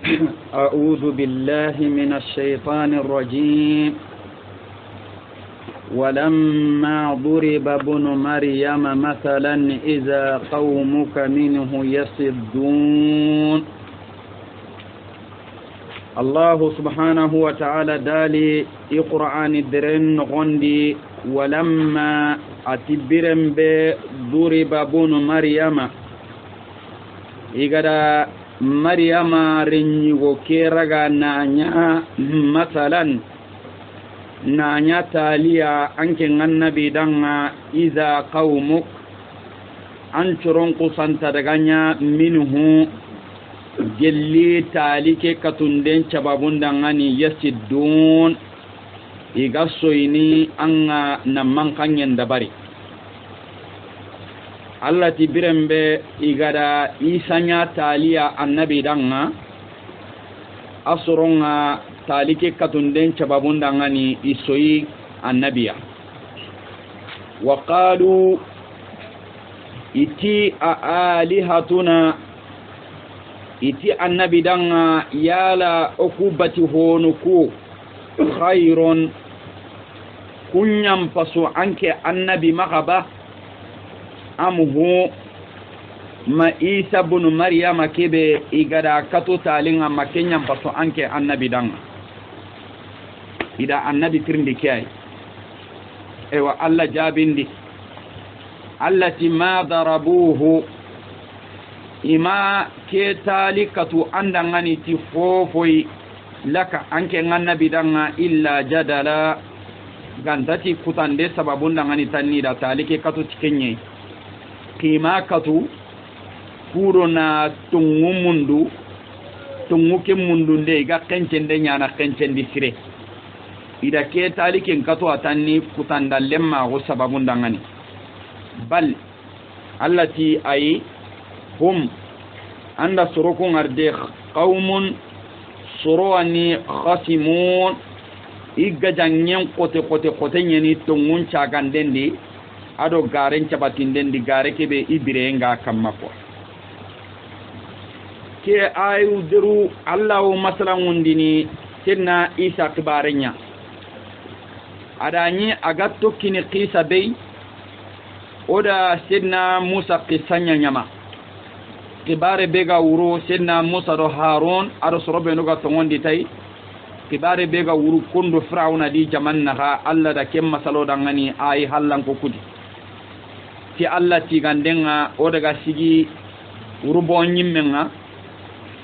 أعوذ بالله من الشيطان الرجيم. ولما ضرب ابن مريم مثلا إذا قومك منه يصدون. الله سبحانه وتعالى دالي القرآن الدرن غندي ولما أتبرم ضرب ابن مريم إذا مريم رنيغو كيرغا نانيا مثلا نانيا تاليا أنك النبي دانا إذا قومك أنشرون قصان تدغانيا منه جلي تاليك كتندين شبابون داناني يسدون إغسويني أنغا نمان كنين دباري Allah ti birembe igada isanya taliya annabi danga asuronga talike katunden cababun dangani isoyi annabiya wa qalu iti alihatuna iti annabi danga yala okubati honuku khairun kunyam pasu anke annabi makaba amuhu ma Isa bin Maryam kebe igada kato talinga makenyam paso anke annabi danga ida annabi tirndi kiyai ewa Allah jabindi allati ma darabuhu ima ke talikatu andangani ti fofoi laka anke annabi danga illa jadala gantati kutande sababunda ngani tanni da talike kato tikenye kima katu kuro na tungu mundu tungu ke mundu nde ga kencende nyana kencendi sire ida ke talikin katu atanni kutanda lemma go sababun dangani bal allati ay hum anda surukun arde qaumun surani khasimun igga jangen kote nyeni tungun chagandendi ado garen cabatinden di gare kebe ibire nga kamma ko ke ayu deru Allahu masalan wundini sidna Isa kibarenya adani agatto kini qisa bey oda sidna Musa qisanya nyama kibare bega wuro sidna Musa do Harun ado sorobe no ga tongondi tay kibare bega wuro kondo Firauna di jamannaha Allah da kem masalo dangani ay hallan ko kudi ti Allah ti gandenga o daga sigi urubo nyimmenga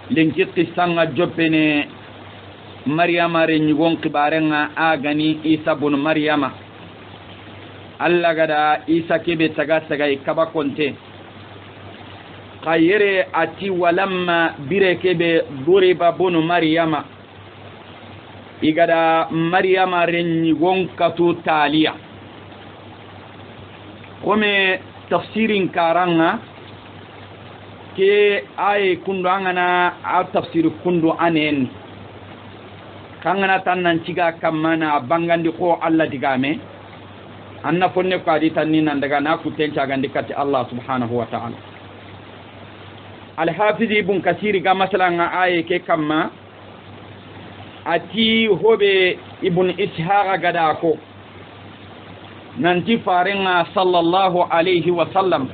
lenki qissanga joppene Maryama re nyigon kibarenga agani Isa bin Maryama Allah gada Isa kebe taga ikaba konte khayre ati walamma bire kebe duriba bin Maryama igada Maryama re nyigon katu taliya kome tafsirin karanga ke ay kundu angana a tafsir kundu anen kangana tannan ciga kamana bangandi ko Allah digame anna fonne ko adi tanni nan daga na ku tenca gandi kati Allah subhanahu wa ta'ala al hafiz ibn kasir ga masalan ay ke kamma ati hobe ibn ishaq gada ko nanti farenga sallallahu alayhi wa sallam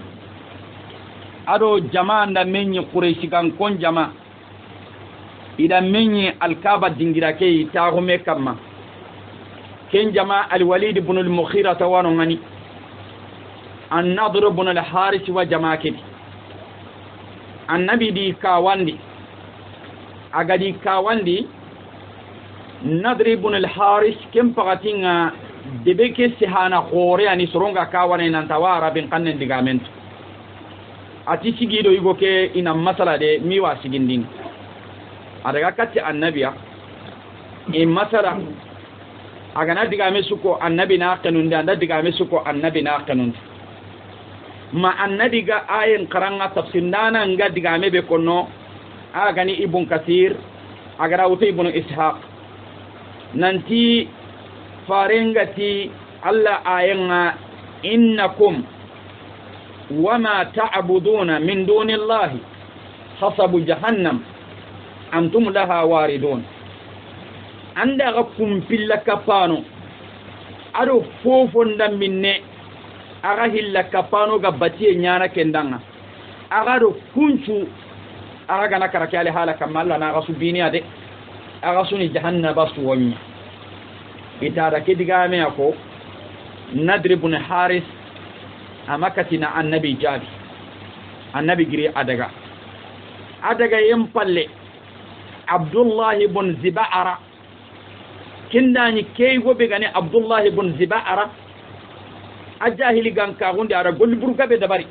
ado jama nda menyi quraishi kan kon jama ida menyi alkaba dingira ke tagume kamma ken jama alwalid ibn al-mughira tawano ngani an-nadr ibn al-harith wa jamaketi annabi di kawandi agadi kawandi nadr ibn al-harith kem pagatinga debe ke sihana khore ani soronga kawane nan tawara bin kannen digament ati sigido igo ke ina masala de miwa sigindin adaga katti annabiya e masala agana digame suko annabi na kanun da anda digame suko annabi na kanun ma annabi ga ayen karanga tafsindana nga digame be konno agani ibn kasir agara uti ibn ishaq nanti farengati Allah ayenga innakum wama ta'buduna min dunillahi hasabu jahannam antum laha waridun anda gakum filla kapano ado fofo ndambinne aga hilla kapano ga batiye nyana kendanga aga do kunchu aga gana karake ale hala kamalla na gasu biniya de aga suni jahannaba su wonya itara kedigame ako Nadr ibn Haris amakatina annabi jabi annabi giri adaga yempalle Abdullah ibn Ziba'ara kindani keygo be gane Abdullah ibn Ziba'ara ajahili ganka hunde ara golli burgabe dabari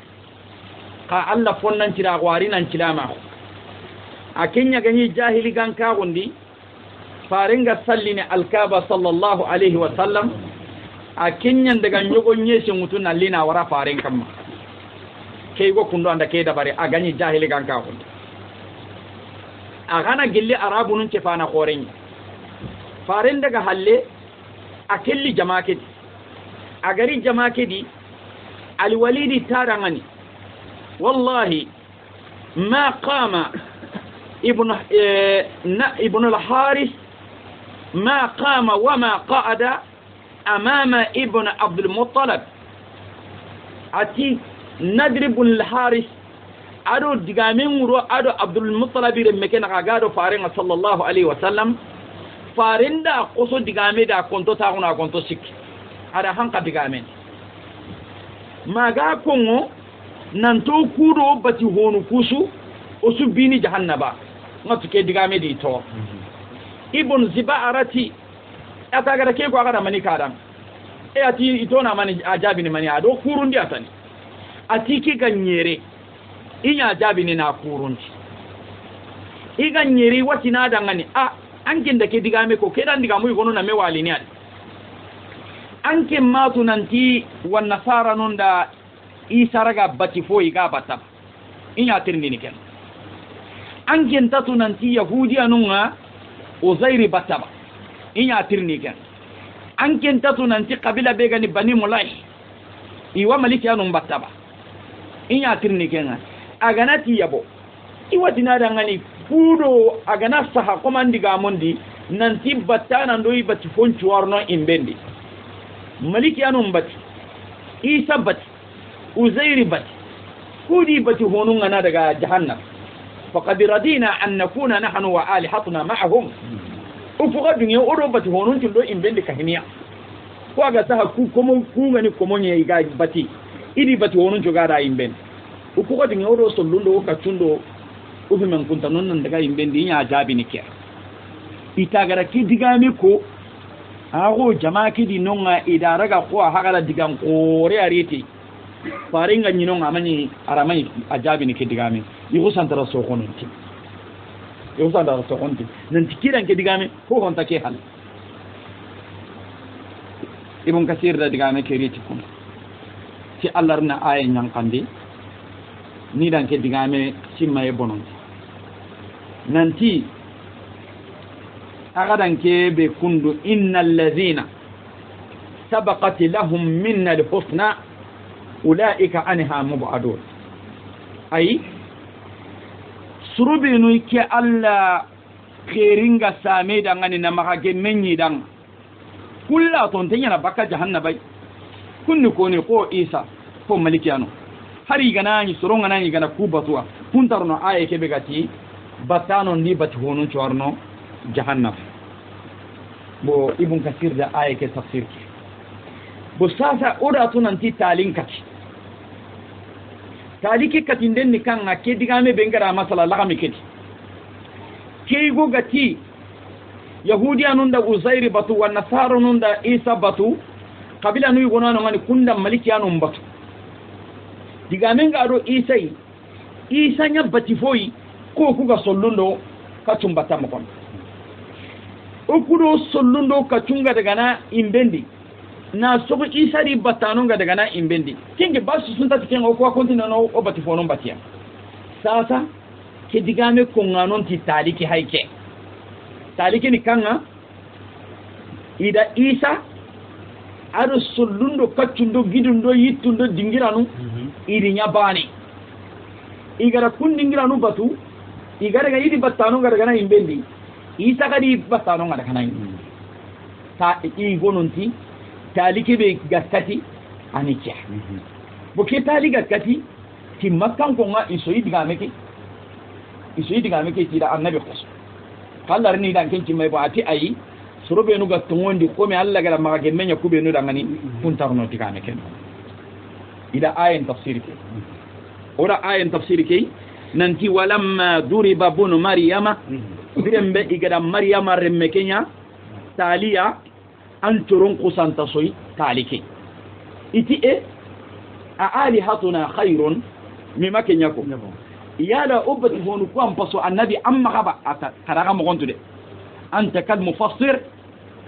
ka Allah fonnan tira gwari nan kilama akenya gani jahili ganka hundi faringa sallini alkaba sallallahu alaihi wa sallam akenya daga nyogo nyeshe mutuna lina wara farin kamma keygo kundo anda ke dabari agani jahili ganka hundi agana gilli arabu nun cefana khoren farin daga halle akelli jamaake agari jamaake di alwalidi tarangani wallahi ma qama ibn al-Haris ما قام وما قعد أمام ابن عبد المطلب أتي نضرب الحارث أدو دقامين ورو أدو عبد المطلب رمكين غاقادو فارين صلى الله عليه وسلم فارين دا قصو دقامين دا كنتو تاغنا كنتو سك هذا هنقا دقامين ما غا كونغو نانتو كودو باتي هونو كوسو وسو بيني جهنبا نتو كي دقامين دي تو ibn Ziba'arati atagara ke ko agara mani kadam ati itona mani ajabi ni mani ado kurundi atani ati ki ganyere inya ajabi ni na kurundi iganyere wati na dangani ankin da ke digame ko kedan digamu igono na mewali ni adi ankin matu nanti wan nasara nunda isaraga bati fo iga batab inya tirni ni ken ankin tatu nanti yahudi anunga Uzairi bataba inya tirni ken anken tatu nanti kabila begani bani mulai iwa maliki anu bataba inya tirni ken aganati yabo iwa dinada ngani fudo agana saha komandi gamondi nanti batana ndoi bati fonchu warno imbendi maliki anu mbati isa bati uzairi bati kudi bati honunga na daga jahannam فقد ردينا أن نكون نحن وآلهتنا معهم وفقد دنيا أوروبا هونون تلو إن بند كهنيا وأجا سها كومني كومني يجاي باتي إدي باتي هونون جوغارا إن بند وفقد دنيا أورو سلوندو كتشوندو وفي من كنت نون نندعا إن بند يا جابي نكير إتاعرا كي دعامي كو أغو جماعة كي دي نونغا إدارة كوا هكذا دعام كوري أريتي faringa nyino ngamani aramani ajabi ni kidigame yugo santara sokononti nanti kiran kidigame ko honta ke hal ibn kasir da digame keriti kun ci allarna ay nyankandi ni dan kidigame simma e bononti nanti agadan ke be kundu innal ladhina sabaqat lahum minna al-husna أولئك عنها مبعدون أي سربينو كي الله خيرينغا سامي دانغاني نمغاكي مني دانغ كلا تونتينا بكا جهنم باي كن كوني قو إيسا فو ملكيانو هري غناني سرون غناني غنا كوباتوا كنترنو آية كبغاتي باتانو نيبات هونو چوارنو جهنم بو ابن كثير دا آية كتفسير بو ساسا أوراتو ننتي تالين كتي taliki katinden ni kanga ke digame bengara masala lagami kedi keigo gati yahudi anunda uzairi batu wa nasara nunda isa batu kabila nuyi gonano ngani kunda maliki anu mbatu digame ngaro isa nya bati foi ko kuga sollundo kachumbata mokon okudo sollundo kachunga daga na imbendi na sobo isa di batanonga daga na imbendi kinge basu sunta tikenga ko kontina no obati fonon batia sasa ke digame ko nganon ti taliki haike taliki ni kanga ida isa ado sollundo kachundo gidundo yittundo dingiranu idi nyabani igara kundingiranu batu igara ga yidi battano gara gana imbendi isa kadi battano ngada kana ta i gononti taliki be gaskati ani kya bo ke tali gaskati ti makkan ko nga iso yidiga meke ti da annabi khos kallar ni dan kenci mai ba ati ayi sorobe nu gatto ngondi ko me alla gara maga gemenya kube nu dangani puntarno ti kana ken ida ayen tafsir ke ora ayen tafsir ke nanti walamma duriba bunu maryama birembe igada maryama remme kenya taliya an turun kusanta soyi talike iti a alihatuna khairun mima kenya ko yala ubati honu ko am paso annabi amma gaba karaga mo gontude anta kal mufassir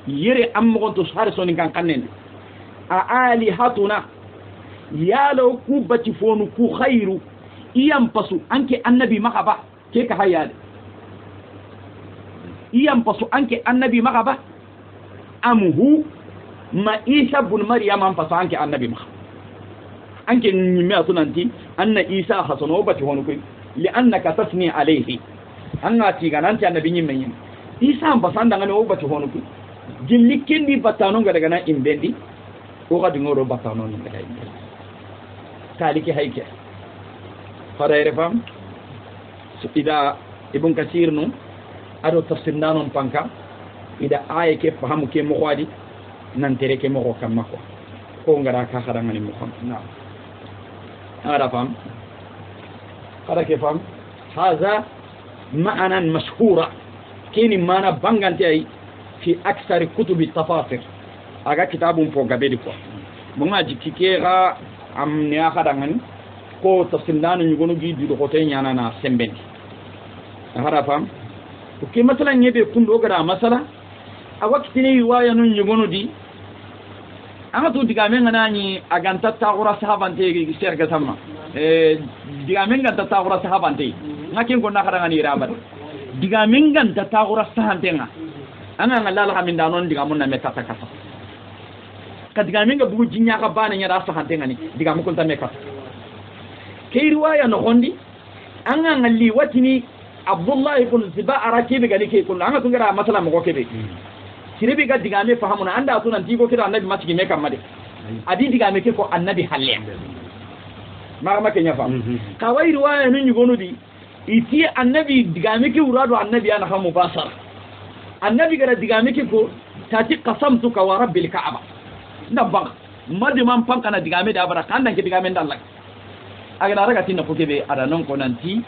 yere am mo gontu har soni kan kanen a alihatuna yala ku bati fonu ku khairu iyam pasu anke annabi makaba ke ka hayade iyam pasu anke annabi makaba amhu ma isa bun maryam am pasu anke annabi makaba anke nyimme atunanti anna isa hasano bati honu ko li annaka tasni alayhi anga tiga nanti annabi nyimme nyin isa am pasu andanga no bati honu ko jilli kendi batano daga na imbendi o gadi ngoro batano ni daga imbendi taliki hayke fara fam ida ibn kasir no ado tafsir nanon panka ida aye ke fahamu ke mo wadi nan tere ke mo kam mako ko ngara ka khadangani mo xam na ara fam kada ke fam haza ma'ana mashhura kini mana bangante ay fi aksar kutub at-tafasir aga kitabun fo gabedi ko mo ngaji kikera am ne khadangani ko tafsindanu nyugonu gi di ko tay nyana na sembendi hara fam ko ke masala nyebe kundo gara masala a wakti ne riwaya nun nyugonu di anga to diga men ngani aganta tawra sahabante gi serga sama diga men nganta tawra sahabante ngakin ko nakara ngani rabat diga men nganta tawra sahabante nga anga ngala la min danon diga mun na mekata kasa kadiga men ga bugu jinya ka bana nya da sahabante ngani diga mun ko ta mekata ke riwaya no gondi anga ngalli watini abdullah ibn ziba arakibe gani ke kullu anga tungara masala mo kebe siribi ga digame fahamuna anda sunan tigo kira annabi masigi me kamade adi digame ke ko annabi halle marama ke nyafa kawai riwaya nun yugonu di iti annabi digame ke urado annabi ana hamu basar annabi gara digame ke ko tati qasamtuka wa rabbil ka'aba nabba madi man pankana digame da bara kandan ke digame ndalla agana raga tinna ko kebe ada non ko nanti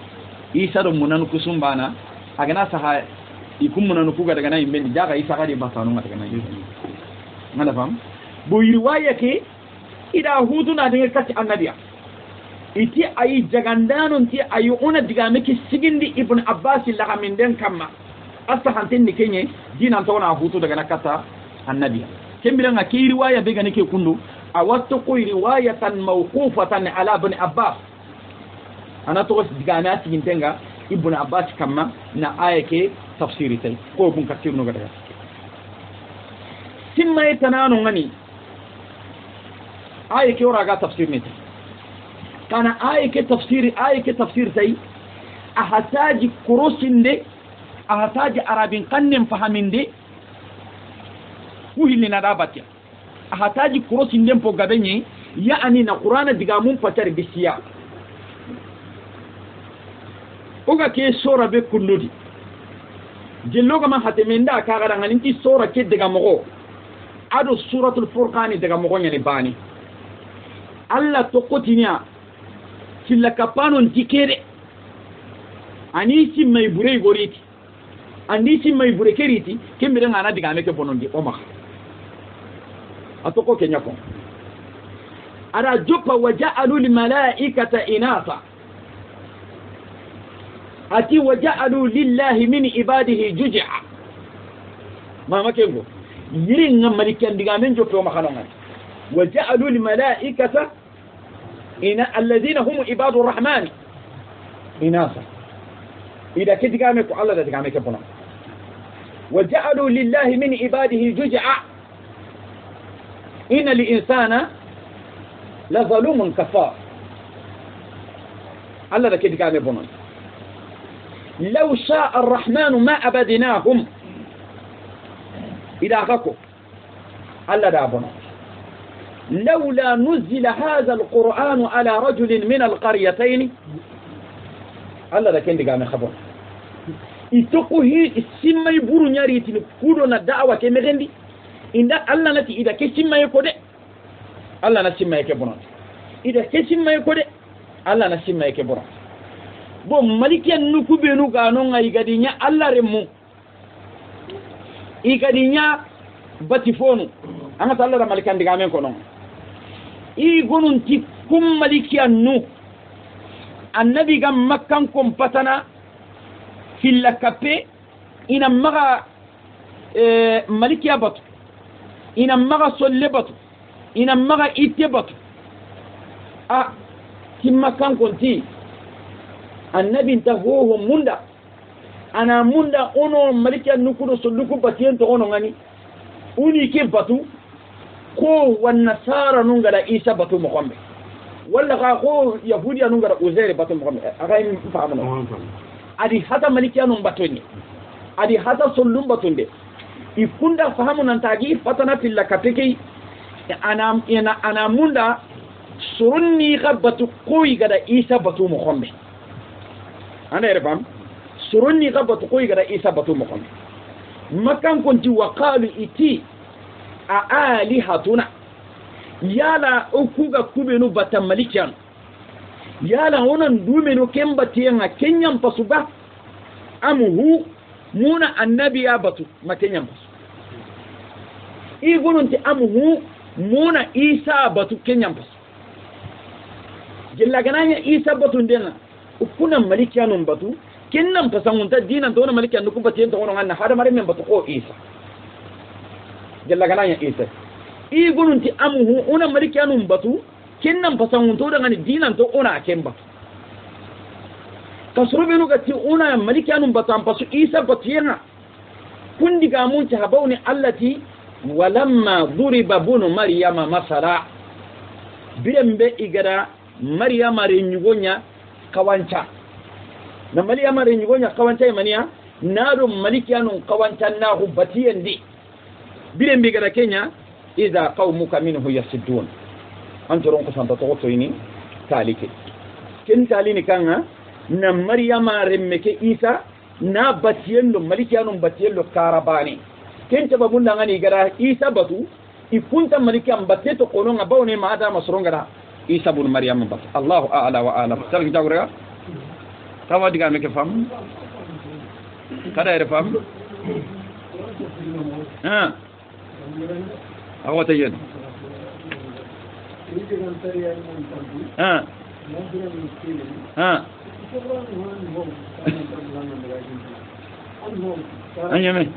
isa do munan kusumbana agana saha ikum munan ku ga daga nan imbe jaga isa ga di basanu daga nan ngala fam bo riwaya ke ida huduna daga kati annabiya iti ayi jagandanon ti ayi ona diga meki sigindi ibn abbas la min den kamma asahanten ni kenye dinan to na hutu daga nakata annabiya kembira nga ki riwaya be ga nake kundu awattu qi riwayatan mawqufatan ala ibn abbas ana to diga na sigintenga ibn abbas kamma na ayake tafsiri tay ko bun kasir no gada simma itananu ngani ayake ora ga tafsir ne kana ayake tafsir tay ahataji kurusinde ahataji arabin kannin fahaminde kuhili na dabatia ahataji kurusinde mpo gabenye yaani na qur'ana diga mun fatar bisiya oga ke sura be kulludi jelloga ma hatemenda ka gara ngalinti sura ke daga mogo ado suratul furqan daga mogo nyane bani alla to kotinya silla kapanon tikere anisi mai bure goriti andisi mai bure keriti kembere ngana diga meke bonondi o ma atoko kenya ko ara jopa waja'alu lil malaikata inasa ati waja'alu lillahi min ibadihi juz'a mama kengo yirin ngam malikan diga men jopo ma khananga waja'alu lil malaikata ina alladhina hum ibadur rahman inasa ida kidiga me ko Allah da diga me ke bona waja'alu lillahi min ibadihi juz'a inna lil insana la zalumun kafar Allah da kidiga me bona لو شاء الرحمن ما أبدناهم إذا غكوا ألا دابنا لولا نزل هذا القرآن على رجل من القريتين ألا دا كين دي قامي خبر إتقوه السمى يبورو نياريتين كودونا دعوة كمغندي إن ألا نتي إذا كسمى يكودي ألا نسمى يكبرون إذا كسمى يكودي ألا نسمى يكبرون bo malikiya nuku benu gano ngai gadinya alla remmu i gadinya batifonu anga alla malikan diga men kono i gonun ti kum malikiya nu annabi gam makkan kom patana fil kape ina maga malikiya batu ina maga solle batu ina maga itte batu a timmakan konti annabi tahuhu munda ana munda ono malika nukudo suluku batien to ono ngani uni ke batu ko wan nasara nungara isa batu muhammad walla ga ko yahudi nungara uzair batu muhammad aga mi fahamna adi hata malika non batoni adi hata sulum batunde ikunda fahamu nan tagi fatana fil kapeke ana munda surunni gabatu koy gada isa batu muhammad أنا أعرفهم سرني غبط قوي قد إيسا بطو مقام ما كان كنت وقالوا إتي آلهتنا يالا أكوغا كوبينو باتا ملكيان يالا هنا ندومينو كم باتيانا كنيان بسوبا أمهو مونا النبي بطو ما كنيان بسو يقولون تي أمهو مونا إيسا بطو كنيان بسو جلا غنانيا إيسا بطو ندينا ukuna malikiya non batu kinnan fasangunta dinan to na malikiya nukun batu yenta wono anna hada mare men batu ko isa jalla gananya isa i gununti amuhu una malikiya non batu kinnan fasangunto da ngani dinan to ona ken batu kasrubi no gati una malikiya non batu ampasu isa batu yana kundi ga mun ta habawni allati walamma duriba bunu maryama masala birembe igara maryama renyugonya kawanca na maryama renyugonya kawanca maniya naro malikiya non kawanca na hubatiyan di birembe igara kenya idha qaumuka minhu yasiddun antoron ko santa to ini talike ken talini kanga na maryama remmeke isa na batiyendo malikiya non batiyendo karabani ken ta babunda ngani gara isa batu ikunta malikiya bateto kono ngabawne ma ada masronga isa bun maryam bat Allahu a'la wa a'lam tarki jawra tawa diga meke fam kada ere fam awata yen anyame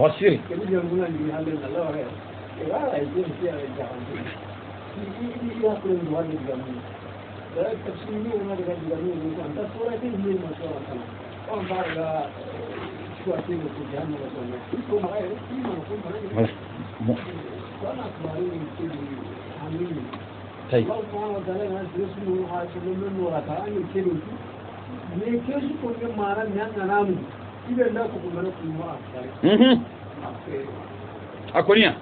غسير Akonia.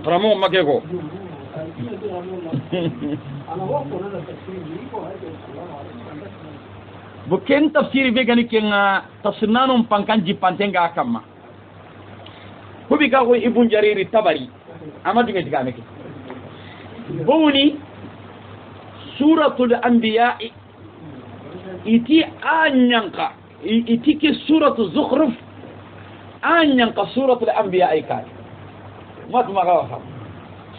Ramo makeko. Bukan tafsir begani kenga tafsirnanon pangkanji pantenga akamma. Kubi ka ko Ibn Jarir Tabari amadu ngi digameke. Boni suratul anbiya iti anyanka iti ke suratul zukhruf anyanka suratul anbiya ay kai mat magawa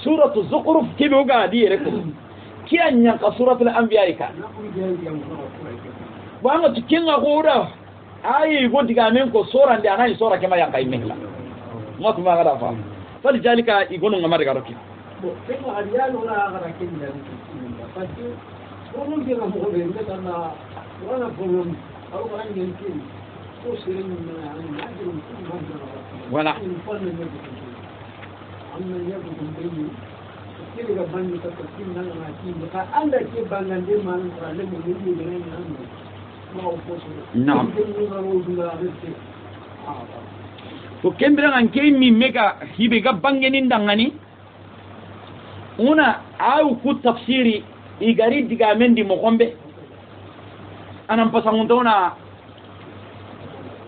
suratul zukhruf kibe uga di reko kianya ka suratul anbiya ka wanga tikinga gora ayi go diga men ko sora ndi anani sora kema yang kai mehla mo kuma gara fa fal jalika igonu ngamar garo ki bo kema hadiya lora gara kinda pasti orang dia nak buat benda karena orang belum kalau orang yang kin tu sering mengajar wala amma ya bukan ini kiri ga banyu ta kin nan na kin ka anda ke bangan de man rale mu ni ne nan ma ko so na'am to kembira ngan ke mi mega hibe ga bangenin dangani una au ku tafsiri igari diga mendi mo gombe anam pasangundona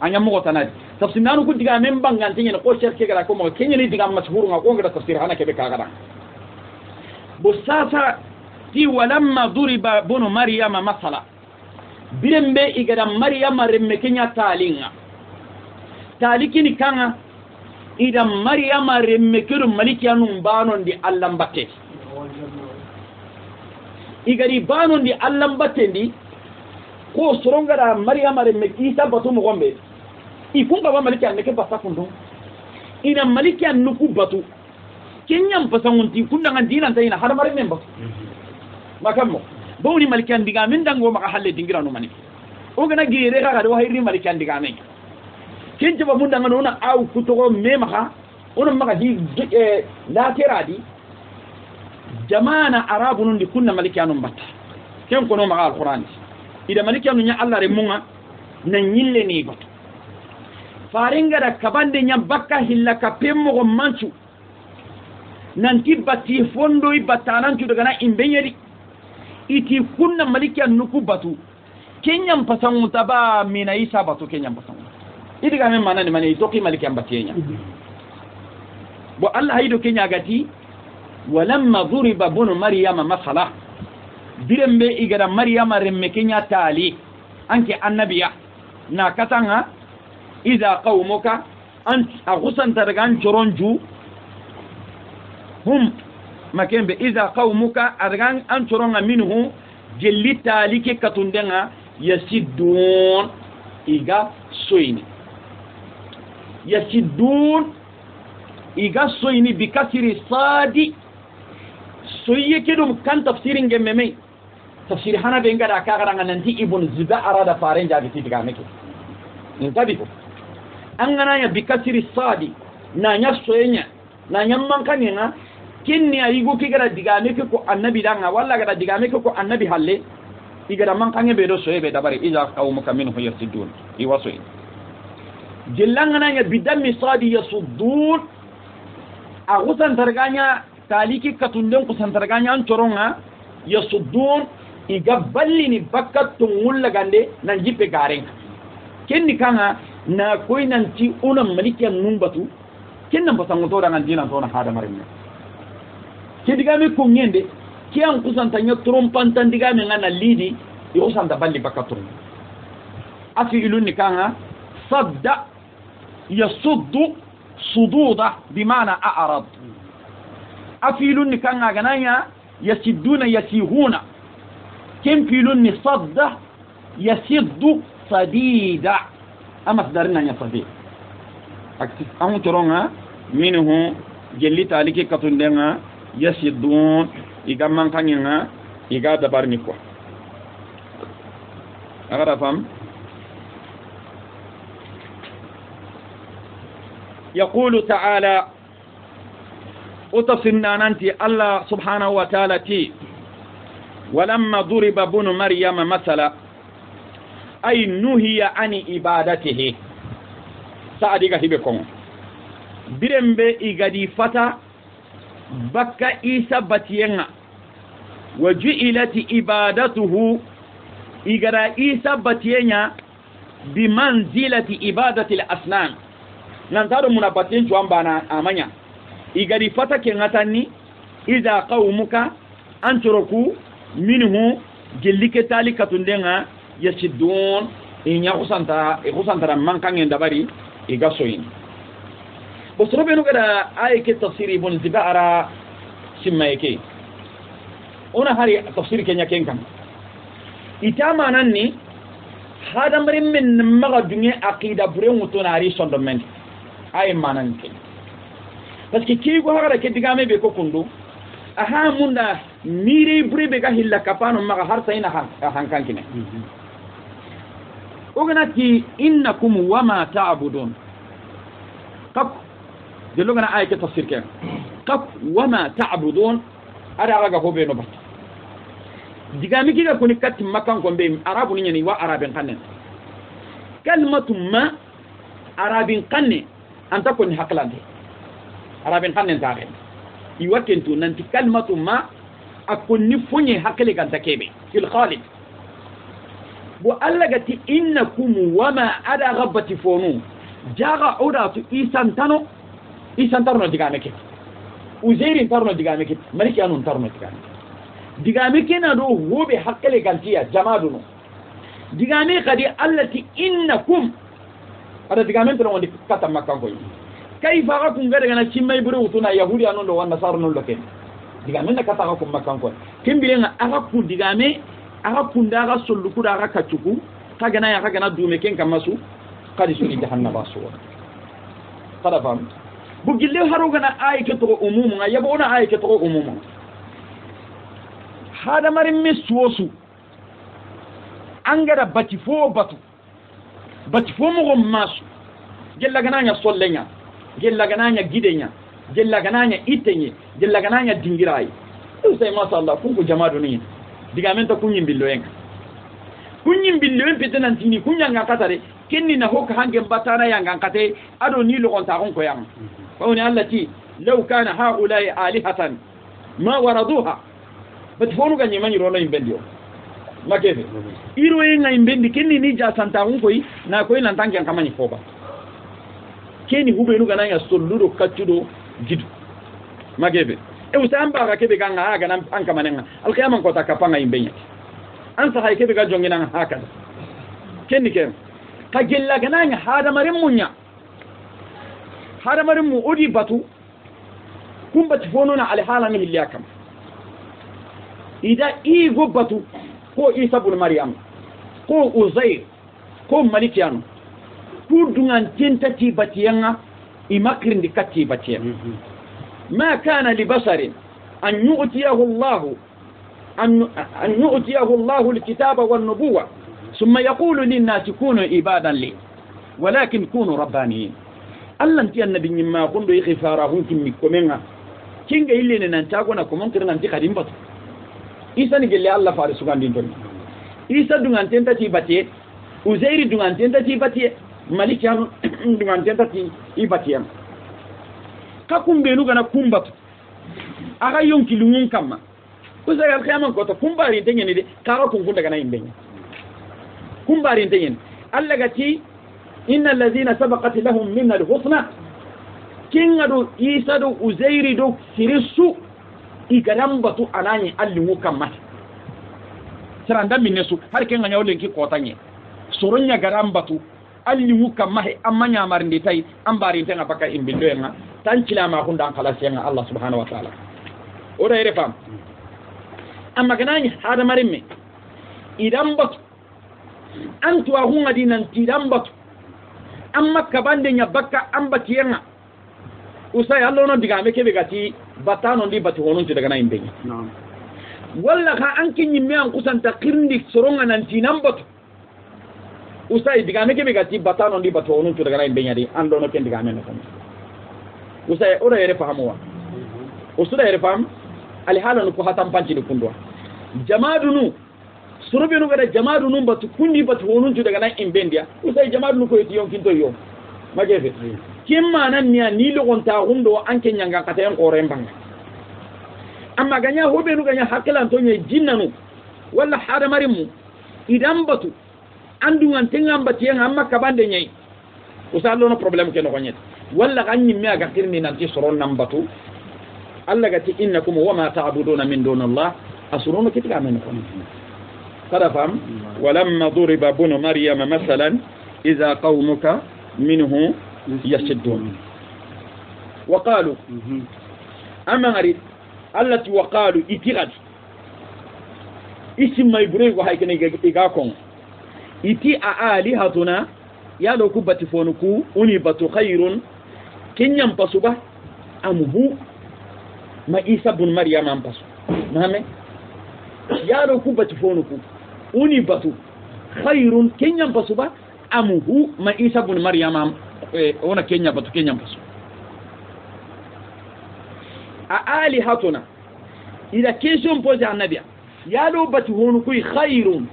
anya mo tanadi tafsir nanu ku diga men bangan tinya ko sherke gara ko mo kenya ni diga mashhur nga ko ngada tafsir hana kebe kagara bo sasa ti walamma duriba bunu maryama masala birembe igada maryama remme kenya talinga talikini kanga ida maryama remme kiru malikiyanu banon di allambate igari banon di allambate ndi ko sorongara maryama remme isa batu mo gombe ifunga ba malikiyan ne ke basa kundo ina malikiyan nuku batu kenyam pasangunti kunda ngan dinan tayina hada mare memba makammo bawni malikiyan diga min dango maka halle dingira no mani o gana gere ga do hayri malikiyan diga men kenje ba mun danga nona aw kutogo mema ona maka di la teradi jamana arabun di kunna malikiyan batta ken kono maka alquran ida malikiyan nya Allah re munga na nyille ni batu faringa da kabande nya bakka hilla ka pemmo go manchu nanti batti fondo i batanan tu daga na imbenyeri iti kunna malikiya nuku batu kenyam pasangu taba mina isa batu kenyam pasangu idiga men manani mani toki malikiya batiyenya bo Allah haydo kenya gati walamma duriba bunu maryama masala birembe igara maryama remme kenya tali anke annabiya na katanga إذا قومك أنت أغسن ترغان جرونجو هم مكان إذا قومك أرغان أن جرون منه جلتا لك كتندنا يسدون إيغا سويني يسدون إيغا سويني بكسر صادي سوية كدوم كان تفسيرين جممي تفسير حنا بينغا كاغران ننتي ابن زبا أراد فارين جاكي تيغامكي نتابعو angana ya bikasiri sadi na nya soyenya na nya mankani nga kinni ayigo kigara digame ko annabi danga walla gara digame ko annabi halle igara mankanye be do soyebe dabari iza qawmuka minhu yasudun iwasoy jillangana ya bidami sadi yasuddun agusan targanya taliki katunden ko santarganya an toronga yasuddun igaballini bakatun mulla gande nan jippe garen kenni kanga na koy nanti una malikiyan numbatu kennan pasango to dangan dinan to na hada marinne ke digame ko ngende ke an kusanta nya trompantan digame ngana lidi yo sanda balli bakatun afi ilunni kanga sadda yasuddu sududa bimana a'rad afi ilunni kanga gananya yasidduna yasihuna kem filunni sadda yasiddu sadida amas darina nya sabi akti amu toronga minhu jelli taliki katundenga yasidun iga mankanya iga dabarni ko agara fam يقول تعالى وتصلنا ننتي الله سبحانه وتعالى تي ولما ضرب ابن مريم مثلا أي نهي عن عبادته سأديك هبكم برمبي إغادي فتا بكا إيسا باتينا وجئلت عبادته إغدا إيسا باتينا بمنزلة عبادة الأسنان ننتظر منابتين جوانبانا آمانيا إغادي فتا كنغتاني إذا قومك أنتركوا منه جلك تالي كتندنا يسدون إن يخسنتر من كان يندبري إغاسوين بسرو بينو كده آية كتفسير ابن زبارة سمايكي ona hari tafsir kenya kenkan itama nanni hada marim men maga dunge aqida bure mutuna ari sondo men ay manan ke parce que ki go hara ke digame be ko kundu aha munda miri bure be ga hilla kapano maga har sayna hankan kine oganati innakum wama ta'budun qab delogana ay ke tafsir ken qab wama ta'budun ara aga ko be no bat digami kiga koni katti makan ko be arabu ni ni wa arabin kanne kalmatu ma arabin kanne anta koni haklande arabin kanne tare iwakentu nanti kalmatu ma akonni fonye hakle kan takebe fil khalid bo allagati innakum wama ada ghabbati fonu jaga udatu isantano no digame ke uzairin tarno digame ke maliki anun tarno digame ke na do hobe hakkale gantiya jamaduno digame kadi allati innakum ada digame to woni kata makkan ko kayfa akum gada gana cimmay buru utuna yahudi anon do wanda sarno do ken digame na kata ko makkan ko kimbirenga araku digame araku ndaga solluku daga kacuku kagana ya kagana dume ken kamasu kadi suni jahannaba so kada fam bugille harugana ayke to umumu yabo ona ayke to umumu hada marin miswosu angara bati fo mo masu gella gananya sollenya gella gananya gidenya gella gananya itenye gella gananya dingirai usay ma sha Allah kunku jamaadu ni digamento kunyin billoyen pitenan tini kunyanga katare kenni na hokka hangen batana yanga kate ado ni lo konta on ko yang fawni allati law kana haula'i alihatan ma waraduha batfonu ganyi mani rono imbendio makebe iro yenga imbendi kenni ni ja santa on koy na koy nan tangen kamani foba kenni hubenu gananya solludo kaccudo gidu makebe e usamba ga kebe ganga aga nan an kamanenga alqiyamam ko takapanga imbenya an sa hayke ga jongina haka kenni ken ka gella gananya hada marin mu odi batu kumbati fonona al halami hillakam ida igo batu ko isa ibn maryam ko uzair ko malikiano kudungan tentati batiyanga imakrindi katti batiyanga ما كان لبشر أن يؤتيه الله الكتاب والنبوة ثم يقول للناس كونوا عبادا لي ولكن كونوا ربانيين الله انت النبي مما كنت يغفارهم كم كمنا كينغا يلي نانتاغونا كومون كرنا انت خادم بات إيسا نجل الله فارس كان دين توني إيسا دونان تنتاتي باتي وزيري دونان تنتاتي باتي مالك يانو دونان تنتاتي باتي kakum benu gana kumbatu aga yonki lungun kama uza ya kiyama ko to kumbari tengeni de karo kun funda gana imbenya kumbari tengeni alla gati innal ladhina sabaqat lahum min al-husna kingado isa do uzairi do sirisu igarambatu anani allingu kama saranda minnesu har kenga nyawlenki kotanye soronya garambatu allingu kama he amanya marndi tay ambari tenga baka imbilloenga tan kilama kundan khalasiya Allah subhanahu wa ta'ala ora ere fam amma ganani hada marimme idan batu antu wa hunga dinan tidan batu amma kabande nya bakka ambatiyenga usay Allah no diga me kebe gati batano ndi batu honon ti daga na imbe walla ka anki nyimme an kusanta kirndi soronga nan tinan batu usay diga me kebe gati batano ndi batu honon ti daga na imbe nya di ando no ken diga me no usay ora ere fahamuwa usuda ere faham ali halan ko hatam panci de kundwa jamaadunu surubenu gada jamaadunu batu kundi batu wonun tu daga nan imbendia usay jamaadunu ko yiti yon kinto yo magefe kimma nan niya ni lo gonta hundo anke nyanga kata yon ko rembanga amma ganya hobenu ganya hakilan to nye jinnanu walla hada marimu idan batu andungan tengam batiyen amma kabande nyai usallo no problem ke no gonyet walla ganyi me aga kirni nanti soron nambatu alla gati innakum wama ta'buduna min dunillah asrunu kitika men ko kada fam walamma duriba bunu maryama masalan idha qaumuka minhu yasuddun wa qalu amma ngari allati wa qalu itigad isim mai bure go haykene iga kon iti a alihatuna ya lo ku bati fonuku uni batu khairun kenyam pasuba amhu ma isa bun maryam am pasu mame ya lo ku bati fonuku uni batu khairun kenyam pasuba amhu ma isa bun maryam am ona kenya batu kenyam pasu a alihatuna ila question pose annabiya ya lo bati fonuku khairun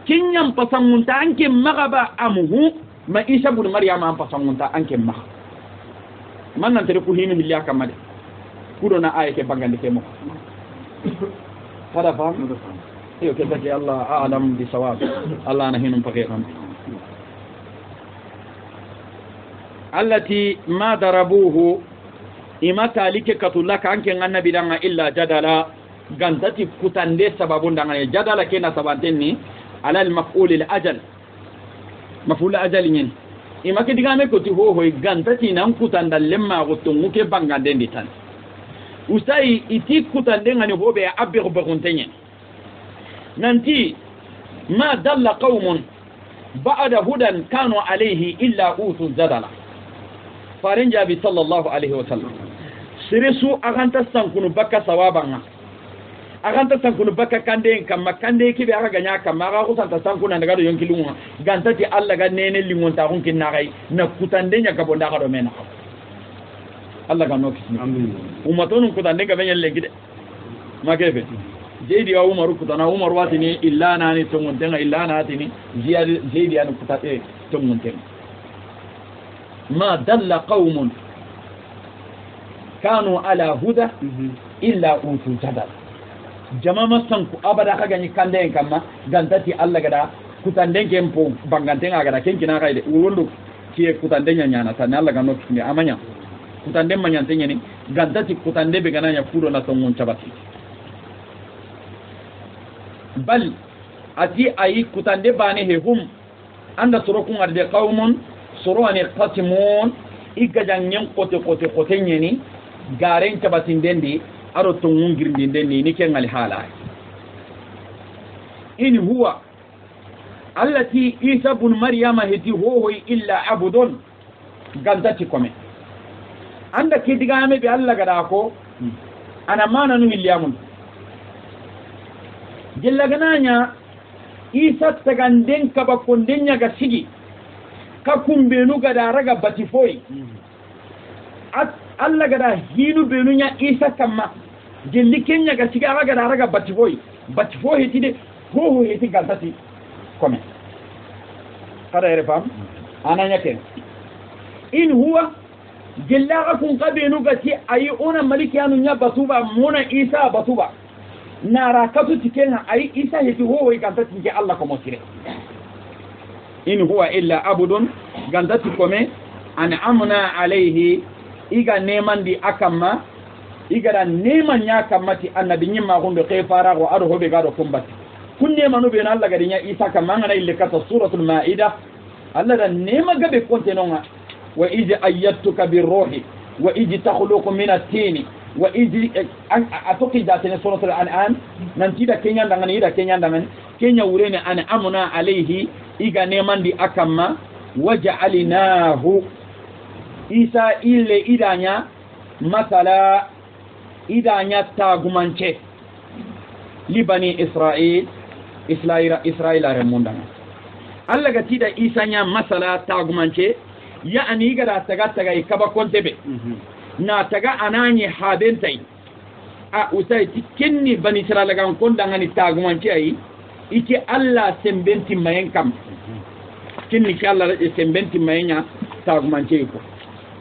kinyam pasangunta anke magaba amuhu ma isa bun maryam am pasangunta anke mag man nan tere ku hinu hilya kamade kudo na ayake bangande ke mo fada fam yo ke taki Allah a'lam bi sawab Allah na hinum pakeram allati ma darabuhu imata like katulaka anke annabi danga illa jadala gantati kutande sababun danga jadala kena sabantenni على المفعول الأجل مفعول الأجل ين إما كديغامي كتي هو غانتاتي نام كوتان لما غوتونغو كي بانغاندين دي تان وساي إتي كوتان دين غاني هو بي أبيغ بغونتين نانتي ما دل قوم بعد هدى كانوا عليه إلا أوتوا الزدل فارنجا بي صلى الله عليه وسلم سيرسو أغانتا سانكونو بكا سوابانا aganta sankunu baka kande kamma kande kibe aga ganya kamma aga kusanta sankuna daga do yonkilunga gantati alla ga nene lingonta kun kinna gai na kutande nya ka bonda ga do mena alla ga nokis amin umatonu kutande ga benya lengide magebe jeedi wa umaru kutana umaru watini illa nani tongontenga illa natini jeedi an kutate tongontenga ma dalla qaumun kanu ala huda illa utu jadal jama masanku abada ka ganyi kande kamma gantati alla gada kutanden kempo bangantenga gada kenkina kaide urondo kie kutanden nyana tan alla gano kini amanya kutanden manyantenya ni gantati kutande be gananya kudo na tongon chabati bal ati ayi kutande bane he hum anda sorokun arde qaumun soroni qatimun igajangyen kote nyeni garen chabati ndendi aro tongun girndinde ni kengal hala in huwa allati isa ibn maryama heti huwa illa abudun gantati kome anda kidigame be alla gada ko ana mana nu ilyamun jella gananya isa taganden kaba kondenya ga sigi ka kumbenu gada raga batifoi alla gada hinu benunya isa kamma gelli kenya ga siga gada raga batifoi tide ho heti gantati kome kada ere fam ananya ken in huwa gella kun qabenu gati ayi ona maliki anu nya batuba mona isa batuba nara katu tikenga ayi isa heti ho gantati ke alla ko motire in huwa illa abudun gantati kome an amna alayhi iga neman di akamma iga da neman ya kamati annabi nyimma gondo kay fara go ado hobe gado kumbati kunne manu be Allah gadi nya isa kamma ngana ille kata suratul maida Allah da nema gabe konte nonga wa iji ayyatuka birruhi wa iji takhluqu min at-tini wa iji atoki da tene suratul an'am nan tida kenya ndangani ida kenya ndangan kenya urene an amuna alayhi iga neman di akamma waja'alnahu isa ille idanya masala idanya tagumanche libani israila remundana alla gatida isa nya masala tagumanche yani gada taga ikaba kontebe na taga ananye habentai a usai tikenni bani israila gan kondanga ni tagumanche ai ike alla sembenti mayenkam kinni ki alla sembenti mayenya tagumanche ko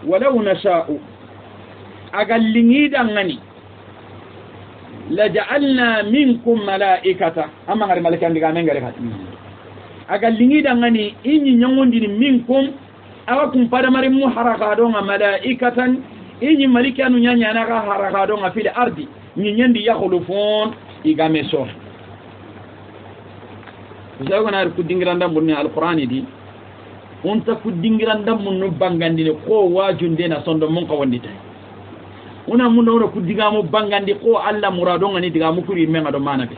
ولو نشاء أقلني دعني لجعلنا منكم ملائكة أما غير ملائكة عندك أمين غير هات أقلني دعني إني نعوندني منكم أوكم فرمر محرقادون ملائكة إني ملائكة نياني أنا حرقادون في الأرض نياني يخلفون إيغامسون زاوغنا ركودينغراندا بني القرآن دي unta kudingiranda munno bangandi ko wajunde na sondo mon ko wondita una munno kudigamo bangandi ko alla murado ngani diga mukuri menga do manabe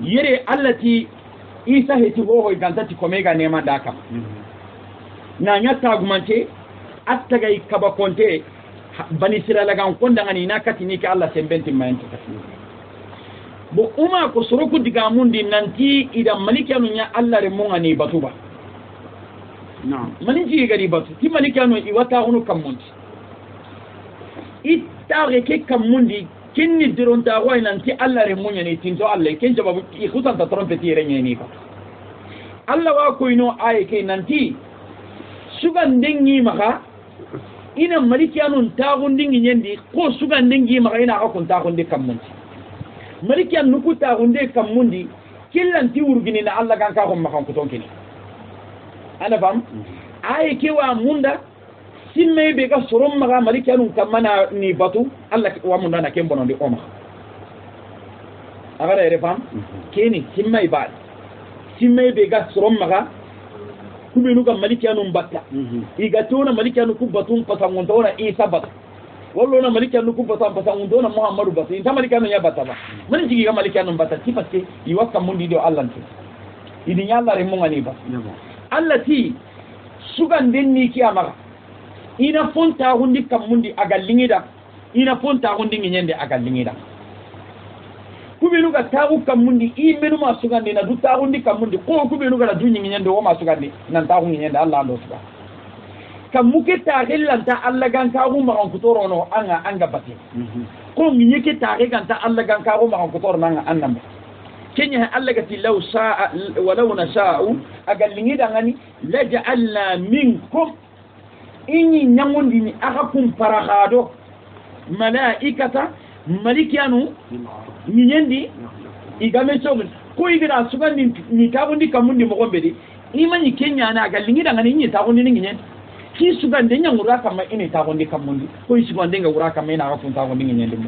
yere allati isa heti ho gantati komega nema daka na nyata gumante attaga ikaba konte bani sirala gan konda ngani nakati ni ka Allah sembenti mayenti bo uma ko soroku diga mundi nanti ida malikanu nya Allah re mo ngani batuba no maniji gari batu ti malikanu iwata hunu kamundi ittare ke kamundi kinni dironta ko nanti Allah re mo nyani tinto Allah ken jababu ikutan ta trompeti re nyani ka Allah wa ko ino ay ke nanti sugan dengi maka ina malikanu tagundi nyendi ko sugan dengi maka ina ka kun tagundi kamundi malikian nukuta hunde kamundi killan ti wurgini na Allah kan ka ko makan ko tonkini ana fam ay kewa munda simme be ga sorom maga malikian kamana ni batu Allah wa munda na kembono di oma agara ere fam keni simme ba simme be ga sorom maga kubinu ga malikian batta igatona malikian ku batun pasangon tona isa bat wallo na malikian ku pasan undona muhammadu batu inta malikian ya bata ba man jigi ga malikian bata ti paske iwaka mundi do Allah ti idi nyalla re mo ngani ba Allah ti sugan denni kiyama ina fonta hundi kam mundi agal lingida ina fonta hundi nyende agal lingida kubinu ga tawu kam mundi imenu ma sugan dina du tawu hundi kam mundi ko kubinu ga du nyende o ma sugan ni nan tawu nyende Allah ndo suba kam muke ta gelanta Allah gan ka gu ma ko toro no anga bati ko ngi ke ta ganta Allah gan ka gu ma ko toro nanga annam kenya Allah gati law saa walau nasha'u agal lingida ngani laja'alna minkum inni nyangundi ni akakum parahado malaikata malikianu nyendi igame chogun ko igira sugan ni tabundi kamundi mo gombedi imani kenya na agal lingida ngani ni tabundi ni nyendi ki sugan de nyangura kama ini tabundi kamundi ko sugan de ngura kama ina akakum tabundi nyendi mo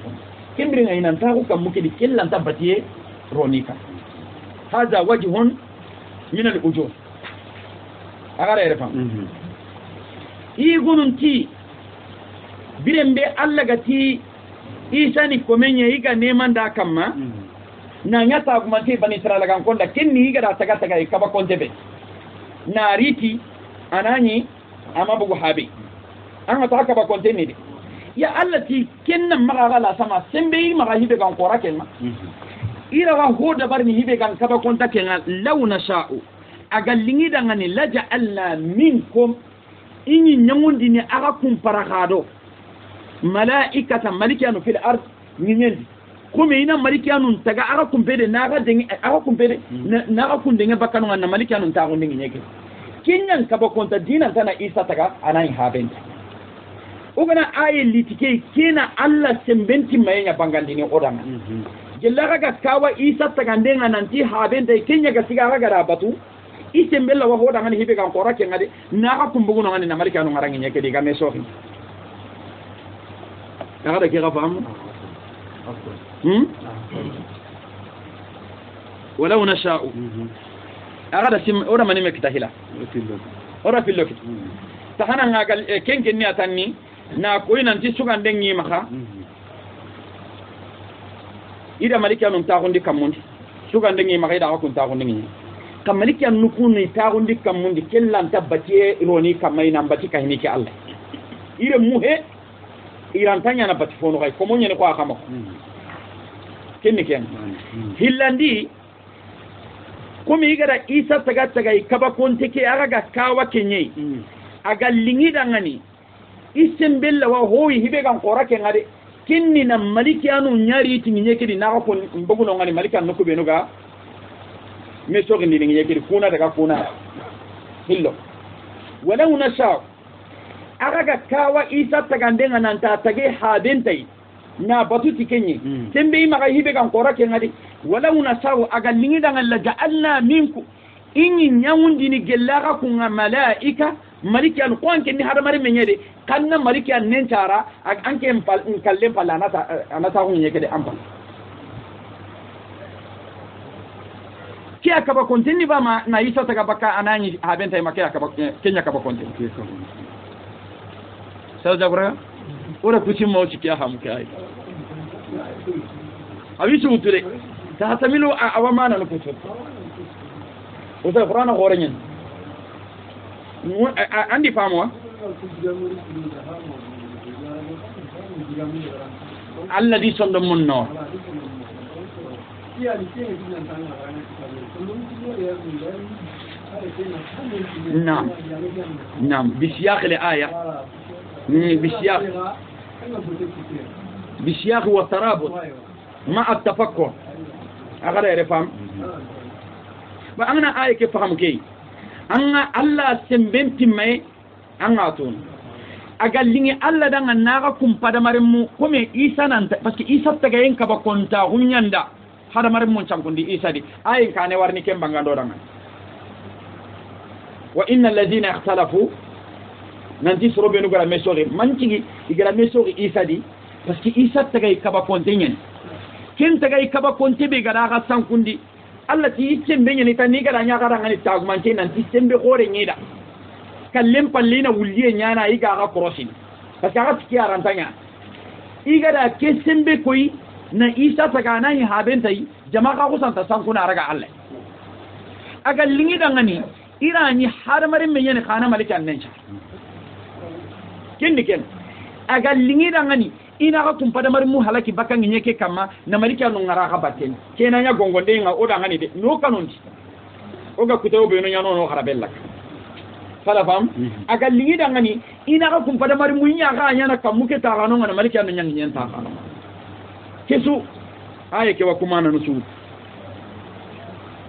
kimbiri ngina ntaku kamuke di kellan tabatiye ronika hada wajhun min al-ujur agara erfam igununti birembe Allah gati isani komenye iga neman da kamma na nyata kuma te bani Israila kan konda kenni iga da taga taga ikaba kontebe na riti anani ama bugu habi an ta haka ba kontene de ya Allah ti kennan magala sama sembe maga hibe kan kora kenma ira wa hoda barni hibe kan kaba konta kenga launa sha'u agal lingida ngani laja'alna minkum inni nyangundi ni aga kum paragado malaikata malikanu fil ard nyendi kuma ina malikanu taga aga kum pede naga dengi aga kum pede naga kum dengi bakanu ngana malikanu tago dengi nyeke kinyan kaba konta dina tana isa taga anai habenta ugana aye litike kina Allah sembenti mayenya bangandini odanga jella ga kawa isa taga ndenga nanti habenta kenya ga siga ga rabatu isembella wa hoda ngani hibe kan kora ke ngade na ka kumbugo ngani na malikanu ngarangi nyeke diga me sohi ngada ke gafam walau nasha'u agada sim ora mani mekitahila ora filloki tahana ngagal kenken ni atanni na ko inanti sugan dengi maka ida malikanu ta gondi kamundi sugan dengi maka ida ko ta gondi ni kamaliki an nukuni tagundi kamundi kellan tabbati ironi kamay nambati kahini ke Allah ire muhe irantanya na bati fono kay ko monye ko akama kenni ken hillandi kumi igara isa taga taga kaba konte ke aga kawa kenye aga lingida ngani isembella wa hoyi hibe kan qora ken ngade kinni na maliki anu nyari tinginye kidi na ko mbuguno ngani maliki an nuku benuga me sogi ni ngi yekiri kuna daga kuna hillo wala unasha aga kawa isa tagandenga nanta tage habentai na batuti kenyi tembe maga hibe kan qora ke ngadi wala unasha aga lingi danga la ja'alna minku inni nyawundi ni gellaga kunga malaika maliki an qonke ni hadamare menyede kanna maliki an nentara anke kalle pala anata hunye kede ampal kia kaba kontini ba ma na isa taga baka anani habenta makia kaba kenya kaba kontini sawa jagura ora kuchimo chikia hamukai abisu mutule تحتمل أوامانا الكتب وذا القرآن غورين عندي فهموا الذي صندم النور نعم نعم بسياق الآية بسياق والترابط مع التفكر أغير يفهم وأنا آية كيف فهم كي أنا الله سنبنت مي أنا أتون أقول لي الله دعنا ناقكم pada marimu kome Isa nanta parce que Isa tagayen kaba konta hunyanda hada marimu chankundi Isa di ayin kane warni kembanga doranga wa innal ladina ikhtalafu nanti sorobe no gara mesori manchigi igara mesori Isa di parce que Isa tagay kaba kontenyen ken tagay kaba konte be gara ga sankundi Allah ti sembe nyani tan ni gara nya gara ngani tagumante nanti sembe gore nyida kallem pallina wuliye nyana iga ga krosin parce que aga tiki arantanya iga da ke sembe koy na Isa tagana yi habentai jama'a ko santa sankuna raga Allah aga lingi dangani irani har marin men yana kana malikan nan cha kin diken aga lingi dangani ina ka tumpa da marin mu halaki bakan nyeke kama na malikan no ngara ka batten kenan ya gongonde nga o dangani de no kanonji o ga kutawo be no nyano no harabella fala fam aga lingi dangani ina ka tumpa da marin mu nya ga nyana kamuke ta ga no ngana malikan no nyangi nyenta kana kesu aye ke wa kumana no su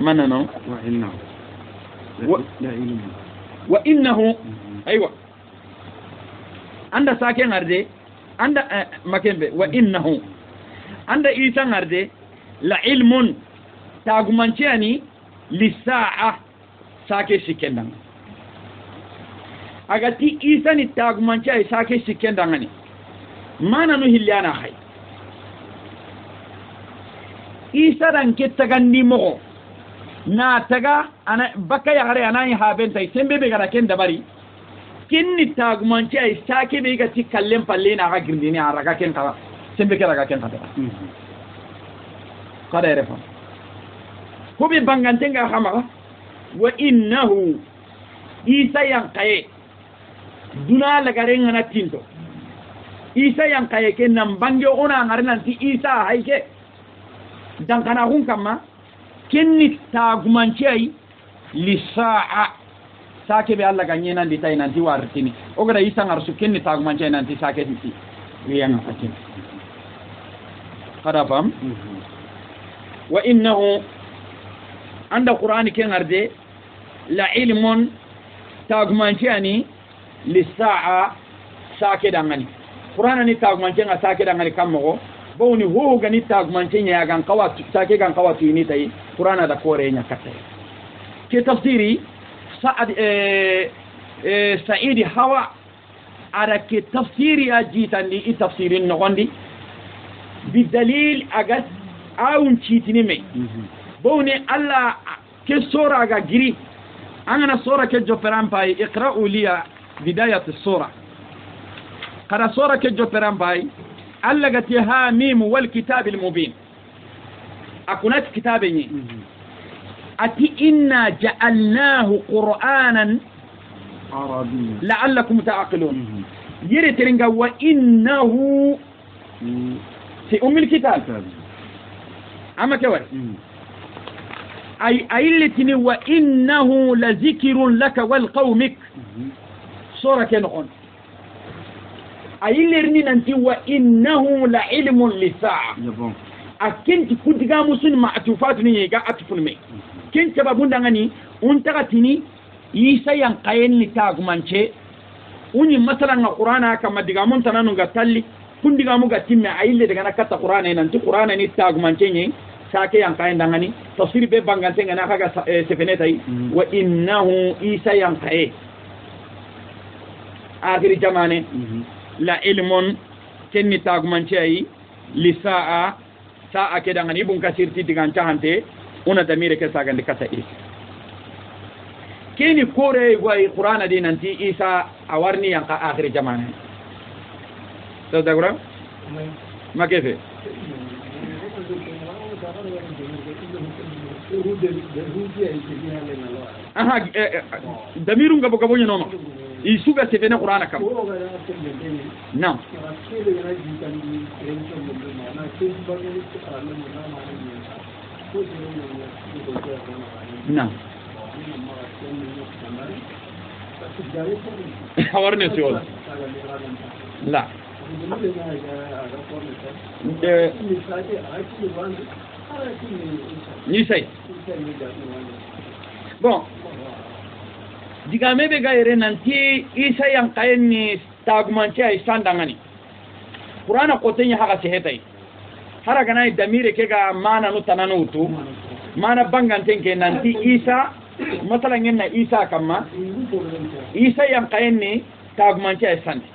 manano wa inna وإنه أيوة عند ساكن أرده عند مكان به وإنه عند إيسان أرده لعلم تاغمانشاني للساعة ساكن سكندان أغتي إيسان تاغمانشاني ساكن سكندان ما ننو هليانا خي إيسان كتغني مغو na taga ana baka ya gare anani haben tai sembe be gara ken dabari kinni tagmanci ai sake be ga tikallem palle na ga girdini ara ga ken ka sembe kala ga ken ka kada refa ko be bangante nga xama wa innahu isa yang kaye duna la gare ngana tinto isa yang kaye ken nam bange ona ngare nanti isa hayke dan kana hun kama kenni tagumanci li sa'a sake be Allah ganye nan ditai nan ti wartini o gara isa ngar su kenni tagumanci nan ti sake ti riyan atin kada fam wa innahu anda qur'ani ken arde la ilmun tagumanci ani li sa'a sake dangani qur'ani tagumanci nga sake dangani kammo bawni ho gani tagmance nya gan kawatu sake gan kawatu ni tay qur'ana da kore nya katte ke tafsiri sa'idi hawa ara ke tafsiri ajitandi i tafsirin no gondi bidalil agas awun chitini me bawni alla ke sura ga giri angana sura ke joperan pay iqra'u liya bidayat as-sura kada sura ke joperan pay علقت يا ميم والكتاب المبين أكونت كتابني أتي إنا جعلناه قرآنا عربيا لعلكم تعقلون يرترنجا وإنه في أم الكتاب أما كوي أي التي وإنه لذكر لك والقومك سورة كنون ayilirni nanti wa innahu la ilmun lisaa akinti kudiga musun ma'tufat ni ga atfun me kin sababun dangani untaka tini isa yang kayen ni tagumance uni masalan na qur'ana kama diga mun tananu ga talli kundiga mu ga timme ayille daga nakata qur'ana nanti qur'ana ni tagumance ni sake yang kayen dangani tafsir be bangante ngana kaga sefenetai wa innahu isa yang kaye akhir jamane la ilmun kenni tagumance ay li sa'a ke dangani ibn kasir ti digan tahante una damire ke sagande kata isa keni kore way qur'ana di nanti isa awarni yang ka akhir zamane to dagura ma kefe aha damirun gabo gabo nyano isuga sefene qur'ana kam nam nam hawarne siwol la ni say bon digame be gaire nanti isa yang kayen ni tagmanci ay sandangani qur'ana qotenya haga sehetai hara ganai damire ke ga mana no tananu tu mana banganten ke nanti isa masalan yenna isa kamma isa yang kayen ni tagmanci ay sandi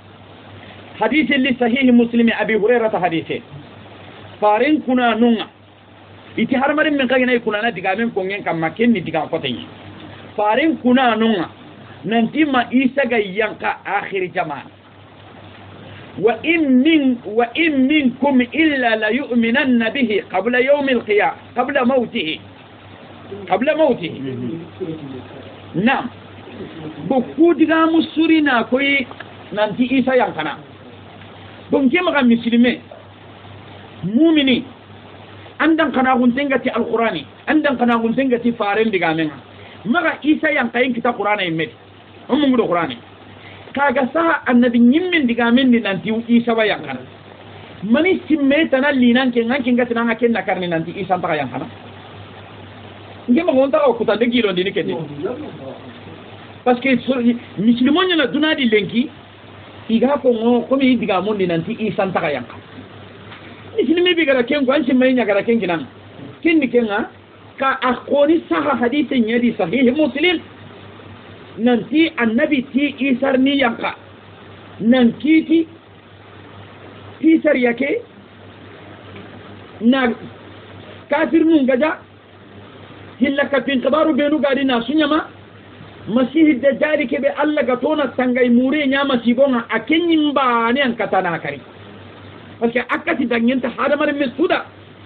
hadith li sahih muslim abi hurairah hadith farin kuna nunga iti harmarin min kagina kuna na digamen kongen kamma kenni digam qotenya farin kuna nunga nanti ma isa ga yanka akhir zaman wa in minkum illa la yu'minanna bihi qabla yawm al-qiyamah qabla mawtihi nam bokku diga musurina koy nanti isa yankana bon kema ga muslime mu'mini andan kana guntengati al-qur'ani andan kana guntengati farin diga men maga isa yankayin kita qur'ana imet ummu do qur'ani kaga sa annabi nyimmin diga men ni nanti isa wa yankana mani simme tanalli nan ke nganki ngati nan ken na karni nanti isa ta yankana ngema gonta ko kutande gilo ndini kete parce que musulmon na dunadi lenki iga ko ngo ko mi diga mon ni nanti isa ta yankana muslimi bi gara ken ko an simme nya gara ken kinan ken ni kenga ka akoni saha hadith nyadi sahih muslim nanti annabi ti isar ni yanka nankiti tisar yake na kafir nun gaja hillaka tin kabaru benu gadi na sunyama masih dajjal ke be alla ga tona tangay mure nyama sibonga akenyin ba ne an katana kari parce que akati dangenta hada mare mesuda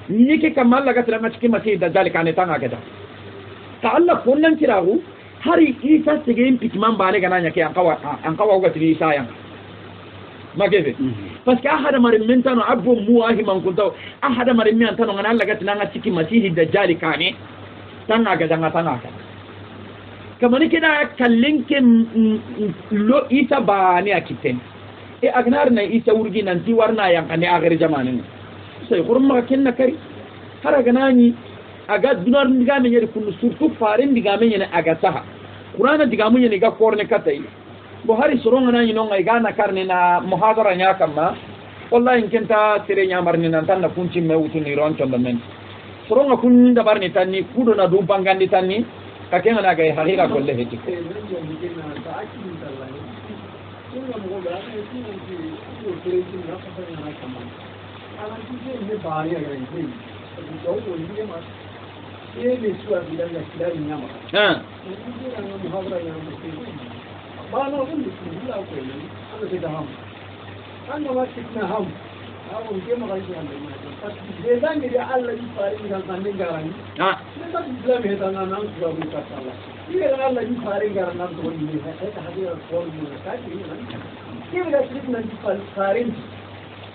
ni ke kamal laga tala cikin masih dajjal kane tanga gada ta alla kunnan kirahu hari isa sigin pitman bane gananya ke an kawa ga tiri isa yang magebe parce que ahada mare mentano abbo muwahi man kuntaw ahada mare mentano ngana laga tala cikin masih dajjal kane tanga gada tanga kamani kida kallinke lo isa bane akiten e agnar na isa urgi nan ti warna yang kane agar jamanin sai kurma kenna kari hara ganani aga dunar ndiga men yeri kunu surtout farin ndiga men yana aga saha qur'ana diga mun yana ga korne katai bo hari soronga na yino ngai gana karne na muhadara nya kamma wallahi kenta sire nya marni nan tan na kunci me wutuni ron chondo men soronga kun da barni tanni kudo na dum bangandi tanni ka kenga na ga hakika kolle heti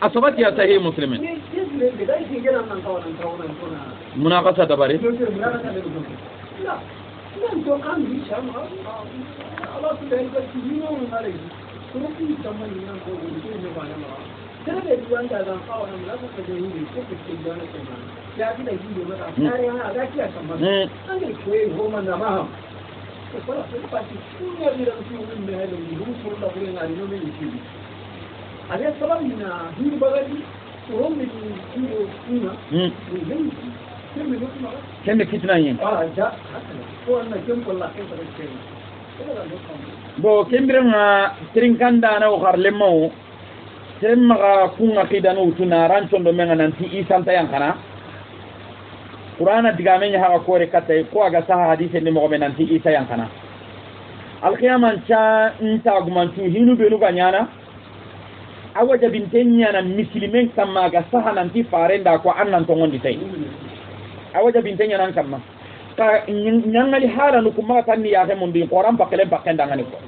أصبت يا سهي مسلمين مناقصة دباري لا لن تقام بشام الله سبحانه وتعالى تركي تمام من قوله سبحانه kada duwan da zan kawo nan za ka ga yi ko kike da wannan kuma ya fi da gido mata tare ha ga kiya kamar an ne koyi goma na ma ko fara sai pati kun ya bi da su mun da halin yi mun so da gurin ali no me yi a da sabon na hin bagari to ron me ku kuna kemme kitna yin ja ko wannan kin kullu kai da kai bo kembiranga trinkanda na o harlemo semma kunga kidanu tuna ranchondo menga nanti isanta yang kana qur'ana digamenya ha ko re katay ko aga sa hadise ni mo nanti isa yang kana al qiyaman cha inta gumantu hinu benu ganyana awaja bintenya na muslimen kama aga sa nanti farenda ko annan to ngondi tay awaja bintenya nan kamma ka nyangali hala nu kuma tan ni ya he mun din qoran pakelen pakendangani ko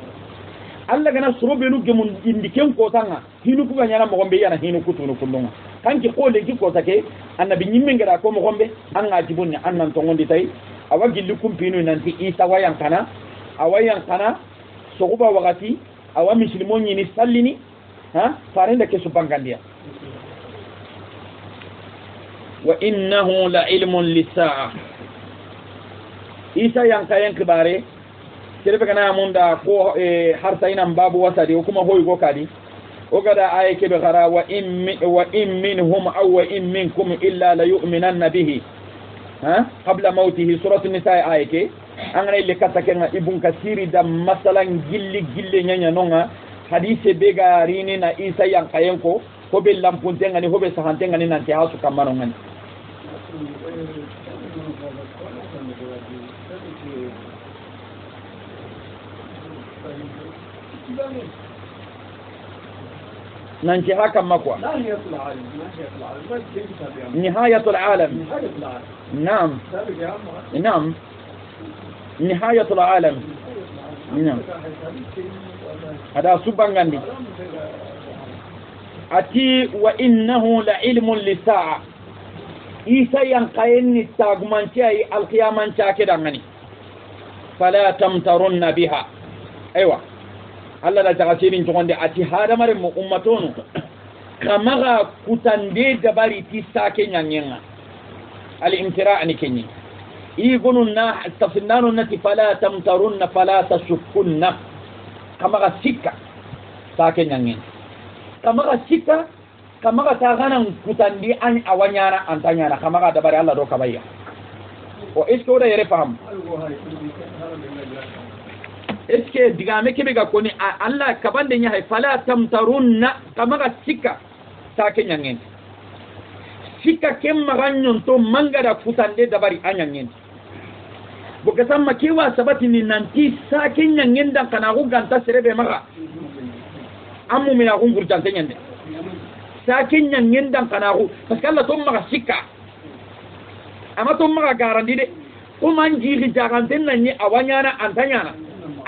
alla gana surobe nu gemun indiken ko tanga hinu ku ganyana mo gombe yana hinu kutunu kullunga kanki ko le ki ko take annabi nyimme ngara ko mo gombe an ngaji bunni annan to ngondi tay awa gilli kumpinu nanti isa wayan kana awayan kana soguba wakati awa muslimon ni sallini ha farenda ke subangandia wa innahu la ilmun lisaa isa yang kayan kibare serbe kana munda ko har saynan babu wasadi kuma hoy go kadi o gada ay ke be gara wa in minhum aw wa in minkum illa la yu'minanna bihi ha qabla mautihi suratu an-nisa ayake angana ile katakenga ibn kasiri da masalan gilli nyanya nonga hadise be garini na isa yang kayen ko be lampuntenga ni be sahantenga ni nanti hasu kamano ngani nanti haka makwa nihayatul alam نعم نعم نهاية العالم نعم هذا سبحان أتي وإنه لعلم للساعة إيسا ينقين التاغمان تاي القيامان تاكدا غني فلا تمترن بها أيوة الله لا تغسيرين تقول أتي هذا مرم أمتون كما كتندي دباري تساكين ينغا الامتراء نكني يقولون تفنان التي فلا تمترن فلا تشكن كما غسيكا ساكن ينين كما غسيكا كما غتاغانا كتاندي أن أوانيانا أنتانيانا كما غدبري الله دوكا بايا وإسكو دا يرفهم إسكو ديغامي كبيغا كوني الله كبان دنيا فلا تمترن كما غسيكا ساكن ينين sika kemma ganyon to mangada kutande dabari anyangen boka samma kewa sabati ni nanti sakin nyangen dan kana ku ganta serebe maka ammu mina ku gurtan nyande sakin nyangen dan kana ku paskalla to maka sika ama to maka garandi de ko manji ri jaganten nanni awanyana antanyana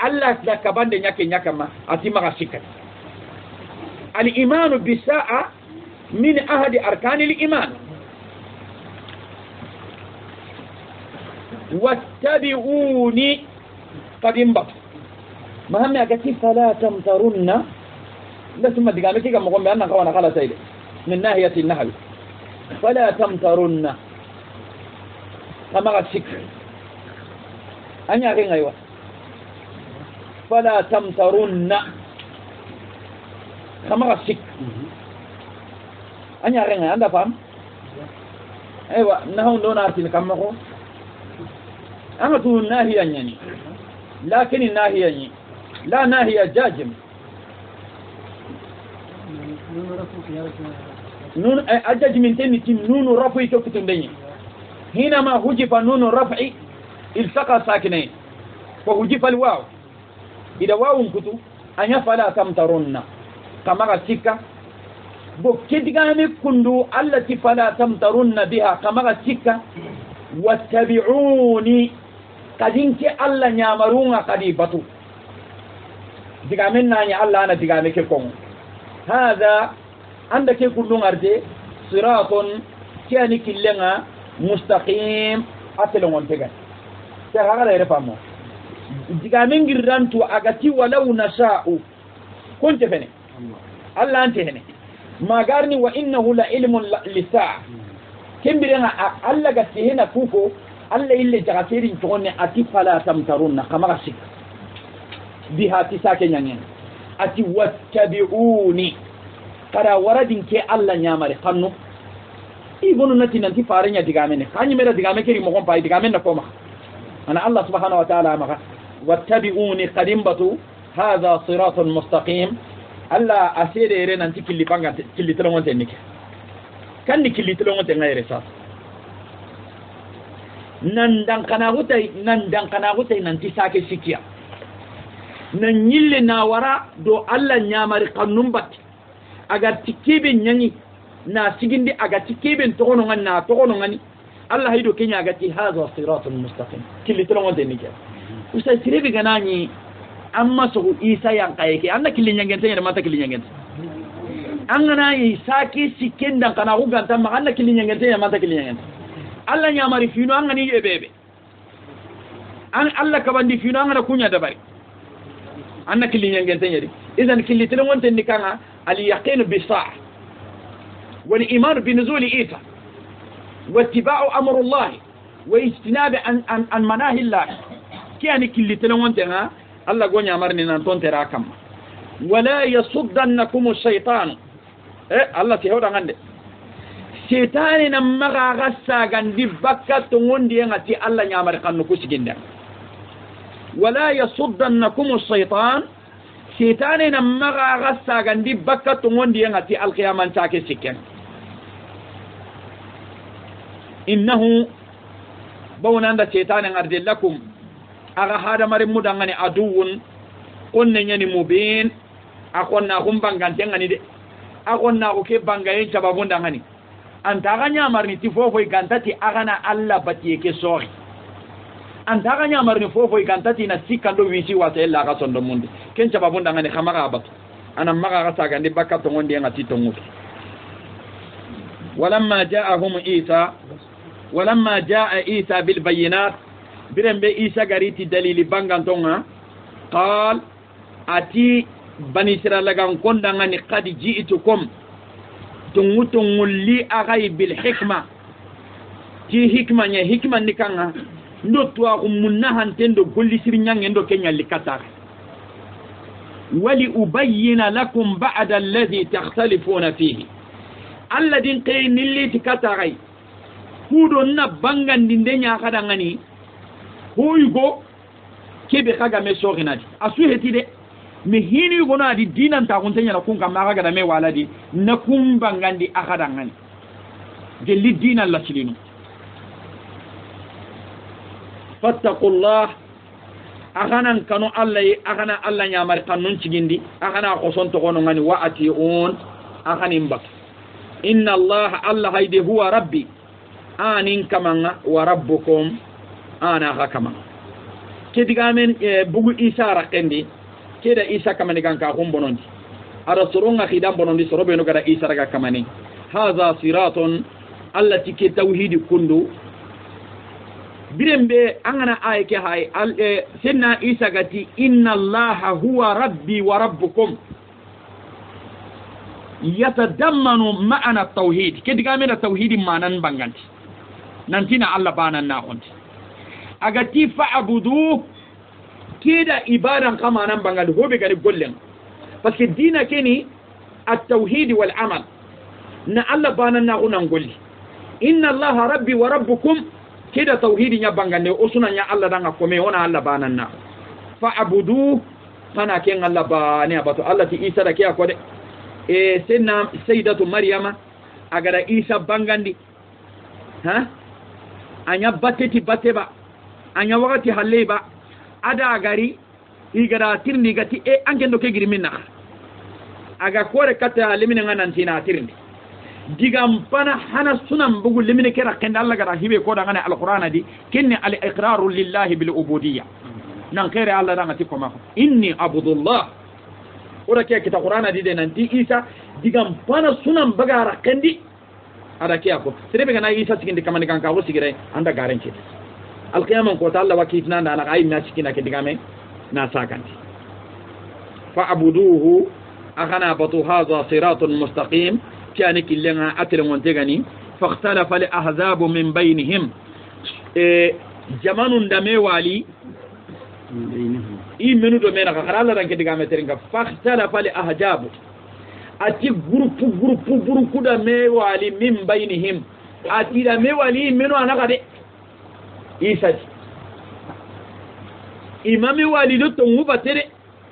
Allah da kabande nyake nyakama ati maka sika al imanu bisaa من أحد أركان الإيمان واتبعوني قد انبط مهم يقول فلا تمترن لا ثم دقامك كما قم بأننا قوانا قال سيدي من ناحية النحو فلا تمترن كما قد شكر أن يقول أيوة فلا تمترن كما قد شكر anya renga anda paham aywa nahon don artin kamako anga tu nahiya nyani lakini nahiya ni la nahiya jajim nun ajaj min tin nun rafi to kutundenyi hina ma hujifa nun raf'i iltaqa sakinain wa hujifa alwaw ida waw kutu anya fala tamtarunna kama kasika bo kedigame kundu allati fala tamtarunna biha kama sikka wattabi'uni kadinki alla nyamarunga kadi batu digamen nanya alla ana digame ke kon hada andake kundu ngarde siratun tiani killenga mustaqim atelon tega te hagala ere famo digamen girrantu agati walau nasha'u kunte fene alla ante hene magarni wa innahu la ilmun lisaa kembirena alla gatihena kuko alla ille jagaterin tonne ati fala tamtarunna kama sik biha tisake nyanyen ati wattabi'uni kada waradin ke alla nyamare kanno ibonu nati nanti farenya digamene kanyi mera digame keri mo kon pay digame na koma ana allah subhanahu wa ta'ala maka wattabi'uni qadimbatu hadha siratun mustaqim alla asere ere nanti killi panga killi telongon tenike kan ni killi telongon tengaire sa nan dan kana hutai nanti sake sikiya nan yille na wara do alla nyamari kannum batti aga tikebe nyanyi na sigindi aga tikebe tokono ngani na tokono ngani Allah haydo kenya gati hadha siratul mustaqim killi tolon wonde ni ke usa sirebi ganani amma so isa yang kayake anna killi nyangen tanya mata killi nyangen angana isa ki sikenda kana uganta ma anna killi nyangen tanya mata killi nyangen Allah nyamari fino angani ebebe an Allah kabandi fino angana kunya dabari anna killi nyangen tanya di idan killi tolon wonde ni kana al yaqin bi sa' wal iman bi nuzul isa واتباع أمر الله واجتناب عن مناهي الله كياني كل تلوان تنا الله قوني أمرني نانتون تراكم ولا يصدنكم الشيطان الله تهود عندي شيطان نمغا غسا غندي بكا تنون دي غتي الله نعمر قنكوش جندا ولا يصدنكم الشيطان شيطان نمغا غسا غندي بكا تنون دي غتي القيامة تاكي سكين إنه بون عند الشيطان أرد لكم أغا هذا مريم مدعني عدو قلنا يعني مبين أقولنا هم بانغانتين غني دي أقولنا أوكي بانغاين شبابون دعني أنت أغني أمرني تفوفي غانتاتي أغنى الله باتيكي سوري أنت أغني أمرني فوفي غانتاتي نسيكاندو ويسي واسي الله غصن دموندي كين شبابون دعني خمغا أبط أنا مغا غسا غاندي بكا تونغوندي غتي تونغوك ولما جاء عيسى بالبينات برم عيسى غريتي دليل بانغانتونغا قال اتي بني اسرائيل لغان كوندانغاني قد جئتكم تنغتون لي اغاي بالحكمه تي حكمه ني حكمه نيكانغا ندوتوا منهان تندو غولي سيرنيان ندو كينيا لكاتا ولي ابين لكم بعد الذي تختلفون فيه الذين قين اللي تكاتاغي kudo na bangandi ndenya kadangani huygo kebe kaga me sorinadi asu hetide mi hini gona di dinan ta kuntenya na kunga maga da me waladi na kumbangandi akadangani de li dinan la chilinu fattaqullah aganan kanu allah agana allah nyamar kanun cigindi agana ko son to gono ngani wa atiun aganin bak inna allah hayde huwa rabbi anin kamanga wa rabbukum ana hakama kedigamen bugu isa rakendi keda isa kamani ganka humbonondi ara soronga khidam bonondi sorobe no gara isa raga kamani hadha siratun allati ke tauhid kundu birembe angana ayke hay senna isa gati inna allaha huwa rabbi wa rabbukum yatadammanu ma'ana at-tauhid kedigamen at-tauhid manan banganti nantina Allah banan na konti agati fa'budu kida ibadan kama nan bangal hobe gari gollen parce que dina keni at-tauhid wal amal na Allah banan na unan golli inna Allah rabbi wa rabbukum kida tauhid nya bangane usuna nya Allah danga kome wona Allah banan na fa'budu kana ken Allah bane abato Allah ti Isa da ke akode senna sayyidatu maryama agara Isa bangandi ha anya bateti bateba anya wakati haleba ada gari igara tirni gati angendo ke girminna aga kore kata limine nganantina tirni digam pana hana sunan bugu limine kera kenda Allah gara hibe ko da ngana alqur'ana di kinni al iqraru lillahi bil ubudiyya nan kere Allah da ngati koma inni abudullah ora ke kita qur'ana di de nanti Isa digam pana sunan bagara kendi ada kiyako serebe kana Isa cikin dikamani kan kawo sigire anda garanti alqiyamah ko ta Allah wakitna na na ay na cikin ke digame na sakanti fa abuduhu akhana batu hadha siratun mustaqim كان كلنا أكل منتجني فاختلف الأحزاب من بينهم زمان دمي والي إيه منو دمينا خرال رانك دعامة ترينك فاختلف الأحزاب أتي غروب دمي والي من بينهم أتي دمي والي منو أنا كده إيساج إمامي والي لو تونغو باتري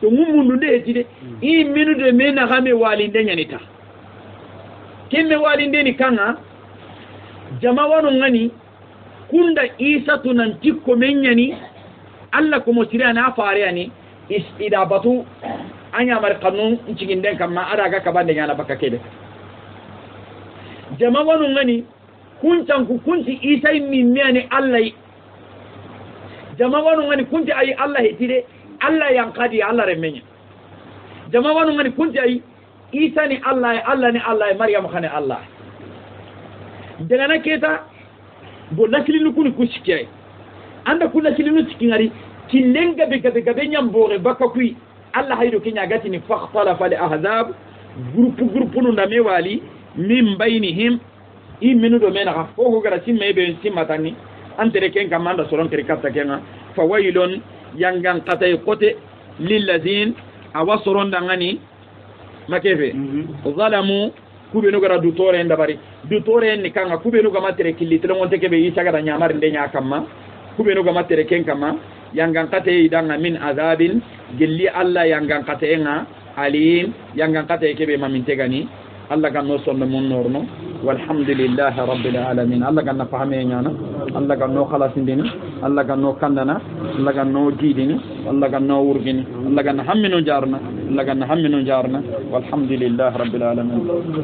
تونغو مندو ده تيجي إيه منو دمينا خامي والي دنيا نتا kemme walindeni kanga jamawanu ngani kunda Isa tunan tikko menyani Allah ko motira na faare ani istidabatu anya mar kanun ciginden kamma ada ga kabande nyana baka kede jamawanu ngani kuncanku kunti isa mimmeni allah jama wanu ngani kunti ay allah hitide allah yankadi allah remenya jama wanu ngani kunti ay isa ni allah allah ni allah maryam khane allah dagana keta bo nasilinu kuni kusikay anda kula silinu sikingari kilenga be gabe nyambore bakakui allah haydo kinya gatini fakhtalafa al ahzab groupe no ndame wali min bainihim iminu do mena ka foko gara simme be simatani antere ken kamanda solon kere katta kenga fawailun yangan qatay qote lillazin awasoron dangani makefe zalamu kubenu gara dutore ndabari dutore ni kanga kubenu ga matere kilitelo ngonte kebe isaga da nyamar ndenya kamma kubenu ga matere ken kama yangan qatay danga min azabin gilli alla yangan qatayna alim yangan qatay kebe mamintegani Allah kan no sonno mon norno walhamdulillahi rabbil alamin Allah kan na fahame nyana Allah kan no khalasindini Allah kan no kandana Allah kan no jidini Allah kan no wurgini Allah kan hammino jarna Allah kan hammino jarna walhamdulillahi rabbil alamin